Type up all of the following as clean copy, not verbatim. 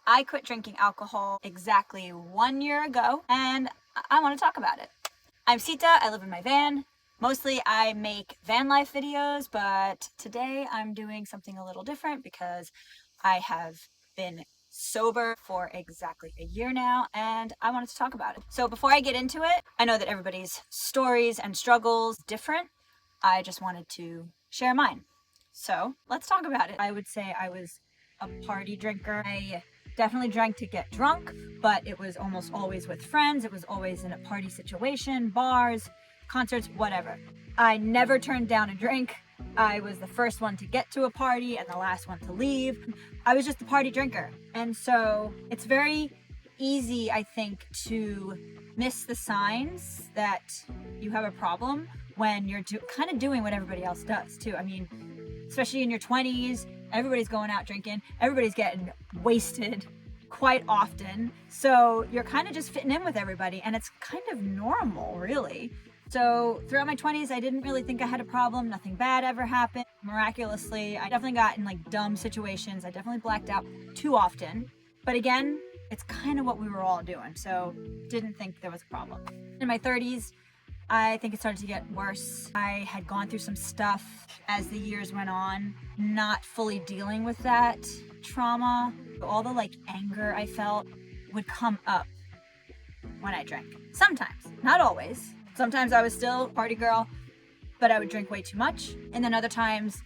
I quit drinking alcohol exactly 1 year ago, and I want to talk about it. I'm Sita, I live in my van. Mostly I make van life videos, but today I'm doing something a little different because I have been sober for exactly a year now, and I wanted to talk about it. So before I get into it, I know that everybody's stories and struggles different. I just wanted to share mine. So let's talk about it. I would say I was a party drinker. I definitely drank to get drunk, but it was almost always with friends. It was always in a party situation, bars, concerts, whatever. I never turned down a drink. I was the first one to get to a party and the last one to leave. I was just a party drinker. And so it's very easy, I think, to miss the signs that you have a problem when you're kind of doing what everybody else does too. I mean, especially in your 20s, everybody's going out drinking, everybody's getting wasted quite often. So you're kind of just fitting in with everybody, and it's kind of normal, really. So throughout my 20s, I didn't really think I had a problem. Nothing bad ever happened. Miraculously, I definitely got in like dumb situations. I definitely blacked out too often. But again, it's kind of what we were all doing. So didn't think there was a problem. In my 30s, I think it started to get worse. I had gone through some stuff as the years went on, not fully dealing with that trauma. All the like anger I felt would come up when I drank. Sometimes, not always. Sometimes I was still a party girl, but I would drink way too much. And then other times,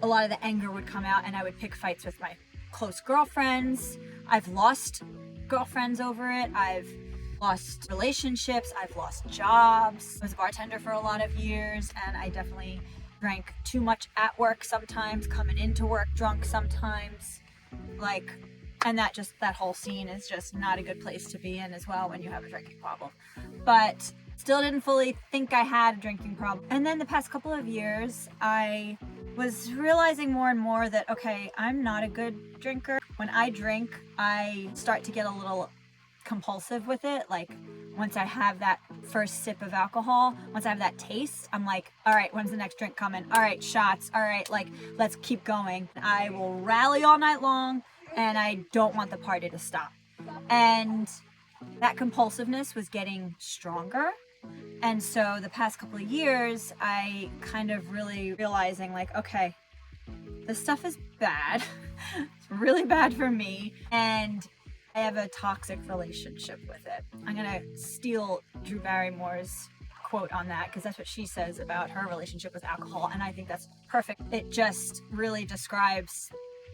a lot of the anger would come out and I would pick fights with my close girlfriends. I've lost girlfriends over it. I've lost relationships. I've lost jobs. I was a bartender for a lot of years, and I definitely drank too much at work sometimes, coming into work drunk sometimes. And that whole scene is just not a good place to be in as well when you have a drinking problem. But still didn't fully think I had a drinking problem. And then the past couple of years, I was realizing more and more that, okay, I'm not a good drinker. When I drink, I start to get a little compulsive with it. Like once I have that first sip of alcohol, once I have that taste, I'm like, all right, when's the next drink coming? All right, shots. All right, like let's keep going. I will rally all night long, and I don't want the party to stop. And that compulsiveness was getting stronger. And so the past couple of years, I kind of really realizing like, okay, this stuff is bad. It's really bad for me. And I have a toxic relationship with it. I'm going to steal Drew Barrymore's quote on that because that's what she says about her relationship with alcohol. And I think that's perfect. It just really describes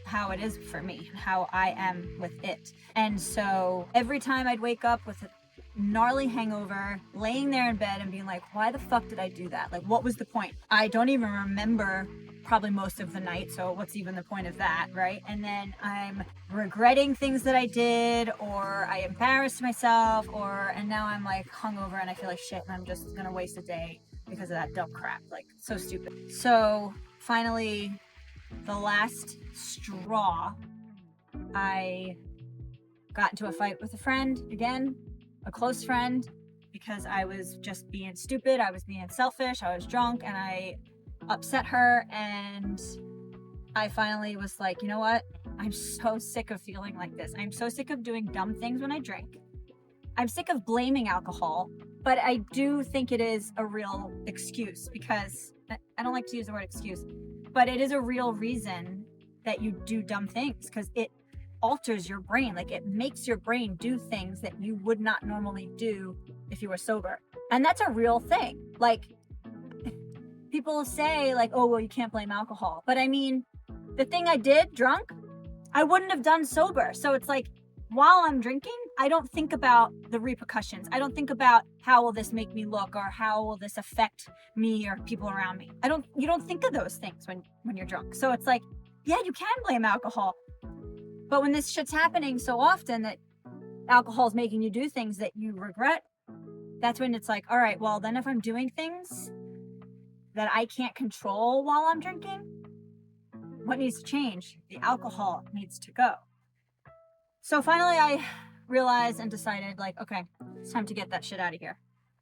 how it is for me, how I am with it. And so every time I'd wake up with a gnarly hangover, laying there in bed and being like, why the fuck did I do that? Like, what was the point? I don't even remember probably most of the night, so what's even the point of that, right? And then I'm regretting things that I did, or I embarrassed myself, and now I'm like hungover and I feel like shit and I'm just gonna waste a day because of that dumb crap. Like, so stupid. So finally, the last straw, I got into a fight with a friend again, a close friend, because I was just being stupid. I was being selfish. I was drunk and I upset her. And I finally was like, you know what? I'm so sick of feeling like this. I'm so sick of doing dumb things when I drink. I'm sick of blaming alcohol, but I do think it is a real excuse because I don't like to use the word excuse, but it is a real reason that you do dumb things because it alters your brain. Like it makes your brain do things that you would not normally do if you were sober. And that's a real thing. Like people say like, oh, well, you can't blame alcohol. But I mean, the thing I did drunk, I wouldn't have done sober. So it's like, while I'm drinking, I don't think about the repercussions. I don't think about how will this make me look or how will this affect me or people around me. You don't think of those things when you're drunk. So it's like, yeah, you can blame alcohol. But when this shit's happening so often that alcohol is making you do things that you regret, that's when it's like, all right, well, then if I'm doing things that I can't control while I'm drinking, what needs to change? The alcohol needs to go. So finally I realized and decided like, okay, it's time to get that shit out of here.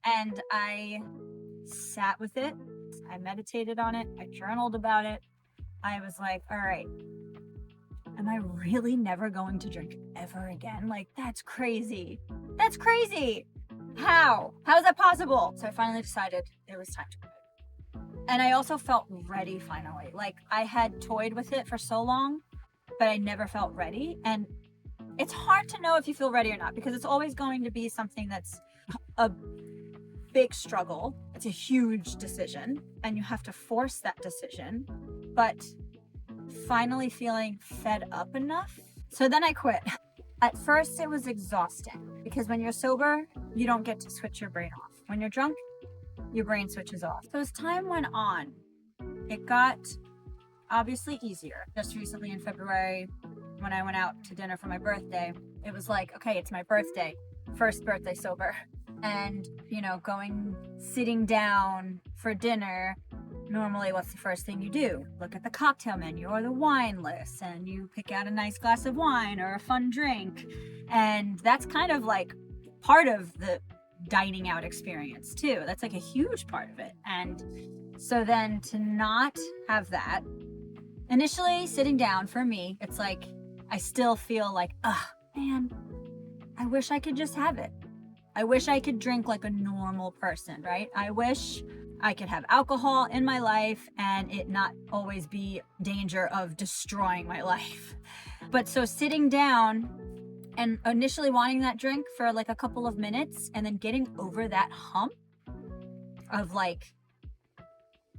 And I sat with it. I meditated on it. I journaled about it. I was like, all right, am I really never going to drink ever again? Like, that's crazy. That's crazy. How is that possible? So I finally decided it was time to quit. And I also felt ready finally. Like, I had toyed with it for so long, but I never felt ready. And it's hard to know if you feel ready or not, because it's always going to be something that's a big struggle. It's a huge decision and you have to force that decision. But finally feeling fed up enough. So then I quit. At first it was exhausting because when you're sober, you don't get to switch your brain off. When you're drunk, your brain switches off. So as time went on, it got obviously easier. Just recently in February, when I went out to dinner for my birthday, it was like, okay, it's my birthday, first birthday sober. And, sitting down for dinner, normally what's the first thing you do? Look at the cocktail menu or the wine list, and you pick out a nice glass of wine or a fun drink. And that's kind of like part of the dining out experience too. That's like a huge part of it. And so then to not have that, initially sitting down for me, it's like, I still feel like, man, I wish I could just have it. I wish I could drink like a normal person, right? I wish I could have alcohol in my life and it not always be danger of destroying my life. But so sitting down and initially wanting that drink for like a couple of minutes and then getting over that hump of like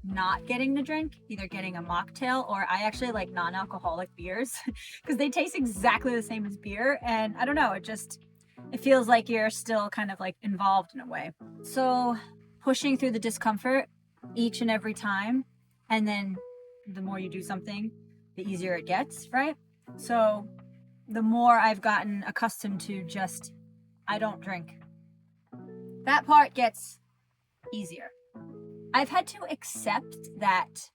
not getting the drink, either getting a mocktail, or I actually like non-alcoholic beers because they taste exactly the same as beer. And I don't know, it feels like you're still kind of like involved in a way. So pushing through the discomfort each and every time, and then the more you do something, the easier it gets, right? So the more I've gotten accustomed to just, I don't drink. That part gets easier. I've had to accept that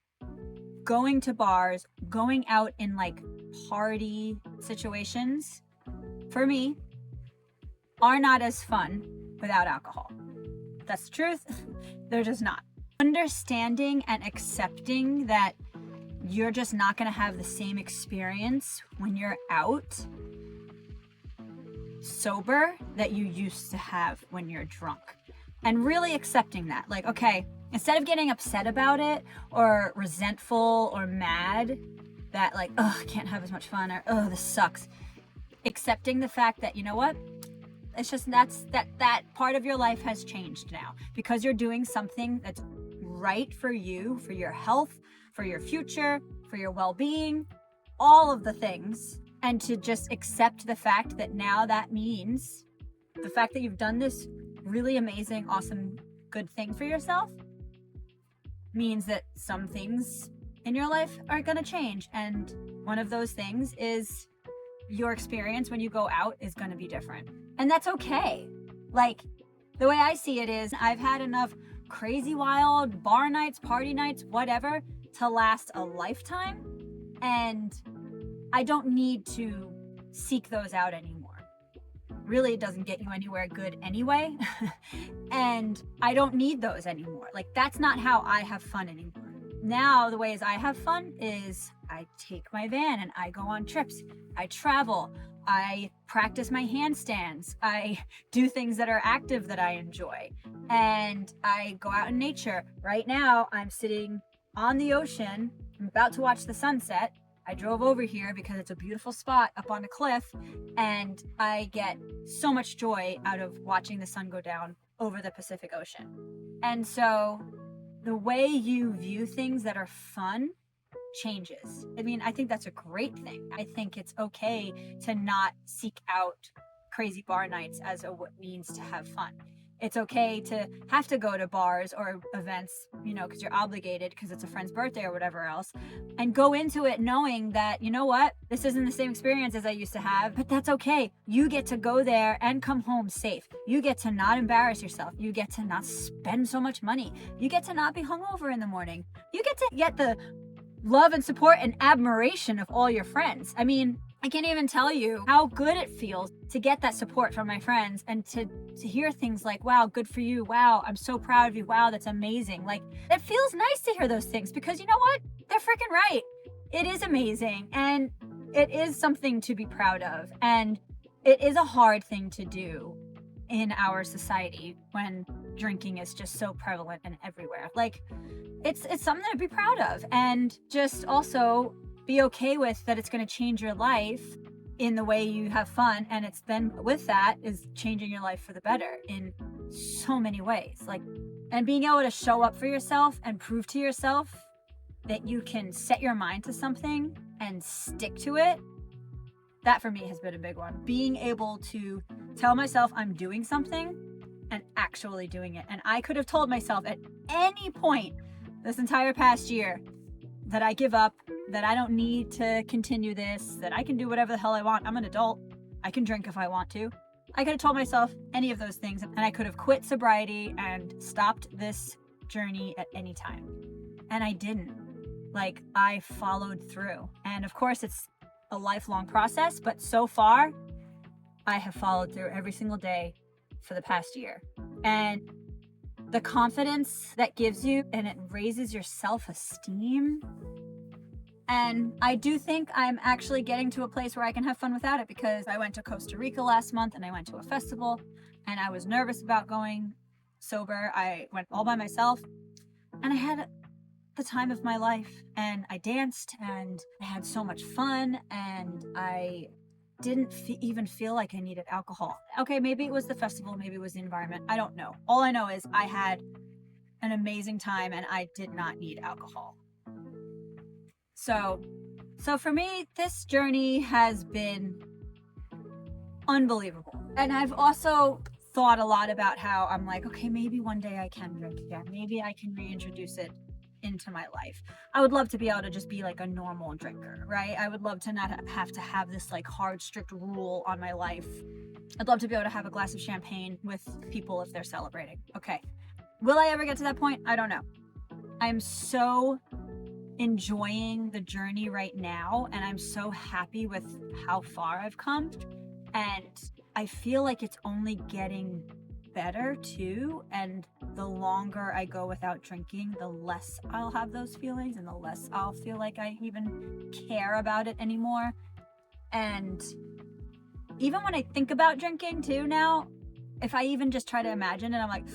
going to bars, going out in like party situations, for me, are not as fun without alcohol. That's the truth. They're just not. Understanding and accepting that you're just not going to have the same experience when you're out sober that you used to have when you're drunk. And really accepting that. Like, okay, instead of getting upset about it or resentful or mad that like, I can't have as much fun, or this sucks. Accepting the fact that, you know what? It's just that part of your life has changed now because you're doing something that's right for you, for your health, for your future, for your well-being, all of the things. And to just accept the fact that now that means the fact that you've done this really amazing, awesome, good thing for yourself means that some things in your life are going to change. And one of those things is your experience when you go out is going to be different. And that's okay. Like, the way I see it is I've had enough crazy wild bar nights, party nights, whatever, to last a lifetime. And I don't need to seek those out anymore. Really, it doesn't get you anywhere good anyway. And I don't need those anymore. Like, that's not how I have fun anymore. Now, the ways I have fun is I take my van and I go on trips. I travel. I practice my handstands. I do things that are active that I enjoy. And I go out in nature. Right now, I'm sitting on the ocean. I'm about to watch the sunset. I drove over here because it's a beautiful spot up on a cliff. And I get so much joy out of watching the sun go down over the Pacific Ocean. And so the way you view things that are fun changes. I mean, I think that's a great thing. I think it's okay to not seek out crazy bar nights as what means to have fun. It's okay to have to go to bars or events, because you're obligated because it's a friend's birthday or whatever else, and go into it knowing that, you know what, this isn't the same experience as I used to have, but that's okay. You get to go there and come home safe. You get to not embarrass yourself. You get to not spend so much money. You get to not be hungover in the morning. You get to get the love and support and admiration of all your friends. I mean, I can't even tell you how good it feels to get that support from my friends and to hear things like, wow, good for you. Wow, I'm so proud of you. Wow, that's amazing. Like, it feels nice to hear those things because you know what? They're freaking right. It is amazing. And it is something to be proud of. And it is a hard thing to do in our society when drinking is just so prevalent and everywhere. Like, it's something to be proud of, and just also be okay with that it's going to change your life in the way you have fun. And it's then with that is changing your life for the better in so many ways. Like, and being able to show up for yourself and prove to yourself that you can set your mind to something and stick to it. That for me has been a big one. Being able to tell myself I'm doing something and actually doing it. And I could have told myself at any point this entire past year that I give up, that I don't need to continue this, that I can do whatever the hell I want. I'm an adult. I can drink if I want to. I could have told myself any of those things, and I could have quit sobriety and stopped this journey at any time. And I didn't. Like, I followed through. And of course, it's a lifelong process, but so far, I have followed through every single day for the past year. And the confidence that gives you, and it raises your self-esteem. And I do think I'm actually getting to a place where I can have fun without it, because I went to Costa Rica last month and I went to a festival and I was nervous about going sober. I went all by myself and I had the time of my life, and I danced and I had so much fun, and I didn't even feel like I needed alcohol. Okay, maybe it was the festival, maybe it was the environment. I don't know. All I know is I had an amazing time and I did not need alcohol. So for me, this journey has been unbelievable. And I've also thought a lot about how I'm like, okay, maybe one day I can drink again. Maybe I can reintroduce it into my life. I would love to be able to just be like a normal drinker, right? I would love to not have to have this like hard, strict rule on my life. I'd love to be able to have a glass of champagne with people if they're celebrating. Okay. Will I ever get to that point? I don't know. I'm so enjoying the journey right now, and I'm so happy with how far I've come. And I feel like it's only getting better too, and the longer I go without drinking, the less I'll have those feelings and the less I'll feel like I even care about it anymore. And even when I think about drinking too now, if I even just try to imagine it, I'm like,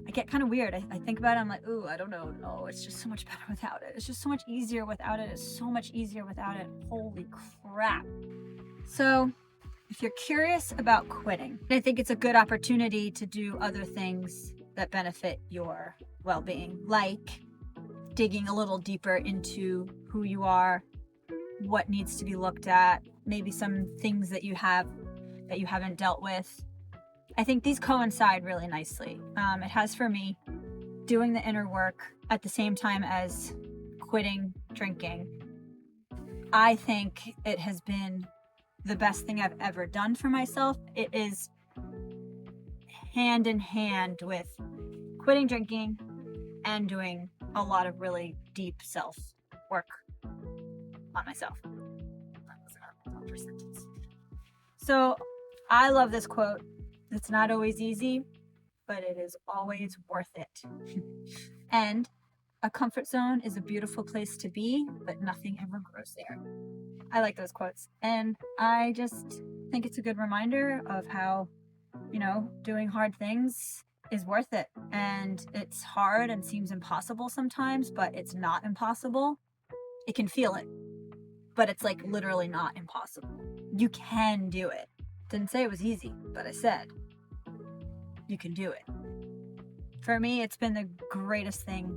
I get kind of weird. I think about it, I'm like, ooh, I don't know. No, it's just so much better without it. It's just so much easier without it. It's so much easier without it. Holy crap. So if you're curious about quitting, I think it's a good opportunity to do other things that benefit your well-being, like digging a little deeper into who you are, what needs to be looked at, maybe some things that you have that you haven't dealt with. I think these coincide really nicely. It has for me, doing the inner work at the same time as quitting drinking. I think it has been the best thing I've ever done for myself. It is hand in hand with quitting drinking and doing a lot of really deep self work on myself. That was a proper sentence. So I love this quote. It's not always easy, but it is always worth it. And a comfort zone is a beautiful place to be, but nothing ever grows there. I like those quotes. And I just think it's a good reminder of how, doing hard things is worth it. And it's hard and seems impossible sometimes, but it's not impossible. It can feel it, but it's like literally not impossible. You can do it. Didn't say it was easy, but I said you can do it. For me, it's been the greatest thing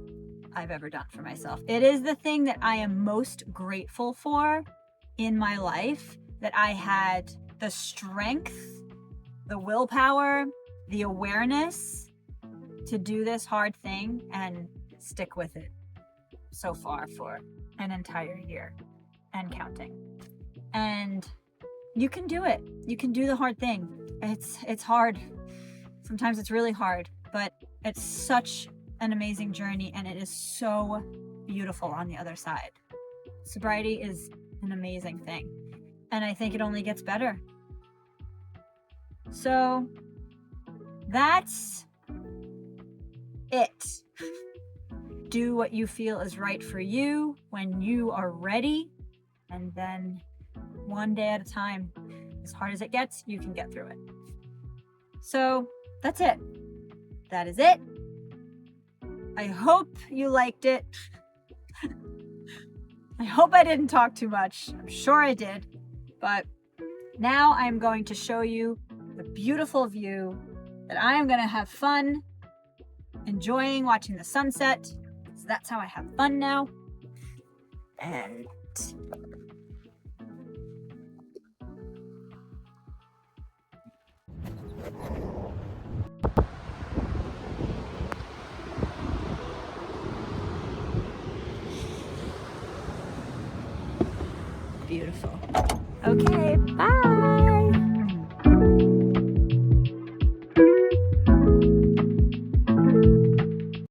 I've ever done for myself. It is the thing that I am most grateful for in my life, that I had the strength, the willpower, the awareness to do this hard thing and stick with it so far for an entire year and counting. And you can do it. You can do the hard thing. It's hard. Sometimes it's really hard, but it's such an amazing journey, and it is so beautiful on the other side. Sobriety is an amazing thing, and I think it only gets better. So that's it. Do what you feel is right for you when you are ready, and then one day at a time. As hard as it gets, you can get through it. So that's it. That is it. I hope you liked it. I hope I didn't talk too much. I'm sure I did. But now I'm going to show you the beautiful view that I am going to have fun enjoying watching the sunset. So that's how I have fun now. And beautiful. Okay, bye.